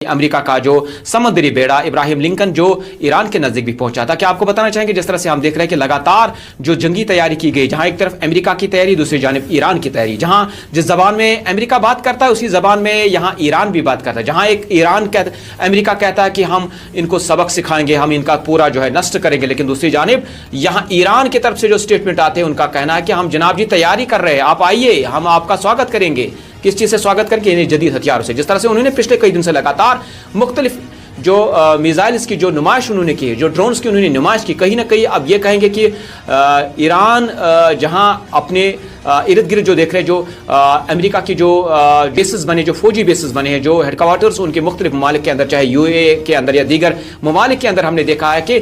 امریکہ کا جو سمندری بیڑا ابراہیم لنکن جو ایران کے نزدیک بھی پہنچا تھا. کیا آپ کو بتانا چاہیں گے جس طرح سے ہم دیکھ رہے ہیں کہ لگاتار جو جنگی تیاری کی گئی, جہاں ایک طرف امریکہ کی تیاری, دوسری جانب ایران کی تیاری, جہاں جس زبان میں امریکہ بات کرتا ہے اسی زبان میں یہاں ایران بھی بات کرتا ہے, جہاں ایک امریکہ کہتا ہے کہ ہم ان کو سبق سکھائیں گے, ہم ان کا پورا جو ہے نشٹ کریں گے, لیکن دوسری جانب یہاں ایران کی طرف سے جو اسٹیٹمنٹ آتے ہیں ان کا کہنا ہے کہ ہم جناب جی تیاری کر رہے ہیں, آپ آئیے, ہم آپ کا سواگت کریں گے. کس چیز سے سواگت کر کے, جدید ہتھیاروں سے. جس طرح سے انہوں نے پچھلے کئی دن سے لگاتار مختلف جو میزائلز کی جو نمائش انہوں نے کی, جو ڈرونز کی انہوں نے نمائش کی, کہیں نہ کہیں اب یہ کہیں گے کہ ایران جہاں اپنے ارد گرد جو دیکھ رہے جو امریکہ کی جو بیسز بنے, جو فوجی بیسز بنے ہیں, جو ہیڈ کوارٹرز ان کے مختلف ممالک کے اندر, چاہے یو اے کے اندر یا دیگر ممالک کے اندر ہم نے دیکھا ہے کہ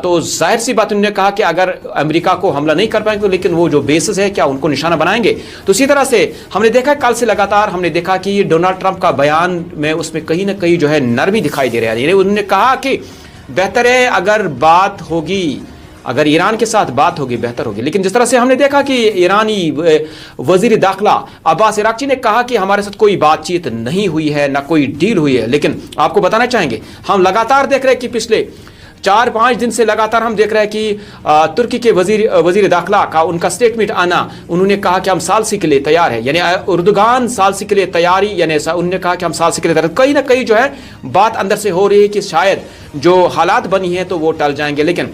تو ظاہر سی بات انہوں نے کہا کہ اگر امریکہ کو حملہ نہیں کر پائیں گے تو لیکن وہ جو بیسز ہے کیا ان کو نشانہ بنائیں گے. تو اسی طرح سے ہم نے دیکھا کل سے لگاتار ہم نے دیکھا کہ ڈونلڈ ٹرمپ کا بیان میں اس میں کہیں نہ کہیں جو ہے نرمی دکھائی دے رہا ہے. یعنی انہوں نے کہا کہ بہتر ہے اگر بات ہوگی, اگر ایران کے ساتھ بات ہوگی بہتر ہوگی. لیکن جس طرح سے ہم نے دیکھا کہ ایرانی وزیر داخلہ عباس عراقچی نے کہا کہ ہمارے ساتھ کوئی بات چیت نہیں ہوئی ہے, نہ کوئی ڈیل ہوئی ہے. لیکن آپ کو بتانا چاہیں گے ہم لگاتار دیکھ رہے ہیں کہ پچھلے 4-5 دن سے لگاتار ہم دیکھ رہے ہیں کہ ترکی کے وزیر داخلہ کا ان کا سٹیٹمنٹ آنا, انہوں نے کہا کہ ہم ثالثی کے لیے تیار ہیں, یعنی اردوغان ثالثی کے لیے تیاری, یعنی ایسا انہوں نے کہا کہ ہم ثالثی کے لیے تیار. کہیں نہ کہیں جو ہے بات اندر سے ہو رہی ہے کہ شاید جو حالات بنی ہیں تو وہ ٹل جائیں گے. لیکن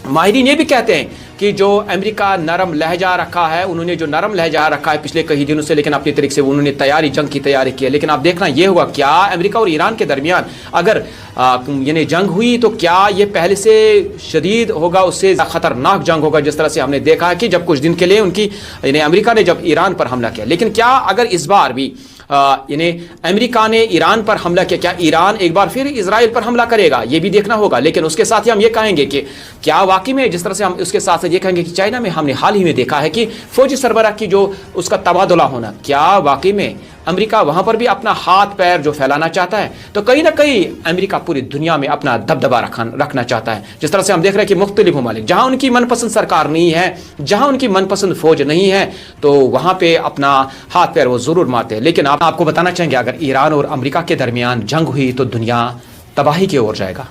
ماہرین یہ بھی کہتے ہیں کہ جو امریکہ نرم لہجہ رکھا ہے, انہوں نے جو نرم لہجہ رکھا ہے پچھلے کئی دنوں سے, لیکن اپنی طریقے سے انہوں نے جنگ کی تیاری کی ہے. لیکن اب دیکھنا یہ ہوگا کیا امریکہ اور ایران کے درمیان اگر یعنی جنگ ہوئی تو کیا یہ پہلے سے شدید ہوگا, اس سے خطرناک جنگ ہوگا. جس طرح سے ہم نے دیکھا ہے کہ جب کچھ دن کے لیے ان کی یعنی امریکہ نے جب ایران پر حملہ کیا, لیکن کیا اگر اس بار بھی یعنی امریکہ نے ایران پر حملہ کیا, کیا ایران ایک بار پھر اسرائیل پر حملہ کرے گا, یہ بھی دیکھنا ہوگا. لیکن اس کے ساتھ ہی ہم یہ کہیں گے کہ کیا واقعی میں, جس طرح سے ہم اس کے ساتھ یہ کہیں گے کہ چائنا میں ہم نے حال ہی میں دیکھا ہے کہ فوجی سربراہ کی جو اس کا تبادلہ ہونا, کیا واقعی میں امریکہ وہاں پر بھی اپنا ہاتھ پیر جو پھیلانا چاہتا ہے. تو کہیں نہ کہیں امریکہ پوری دنیا میں اپنا دبدبہ رکھنا چاہتا ہے. جس طرح سے ہم دیکھ رہے ہیں کہ مختلف ممالک جہاں ان کی من پسند سرکار نہیں ہے, جہاں ان کی من پسند فوج نہیں ہے, تو وہاں پہ اپنا ہاتھ پیر وہ ضرور مارتے ہیں. لیکن آپ کو بتانا چاہیں گے اگر ایران اور امریکہ کے درمیان جنگ ہوئی تو دنیا تباہی کی اور جائے گا.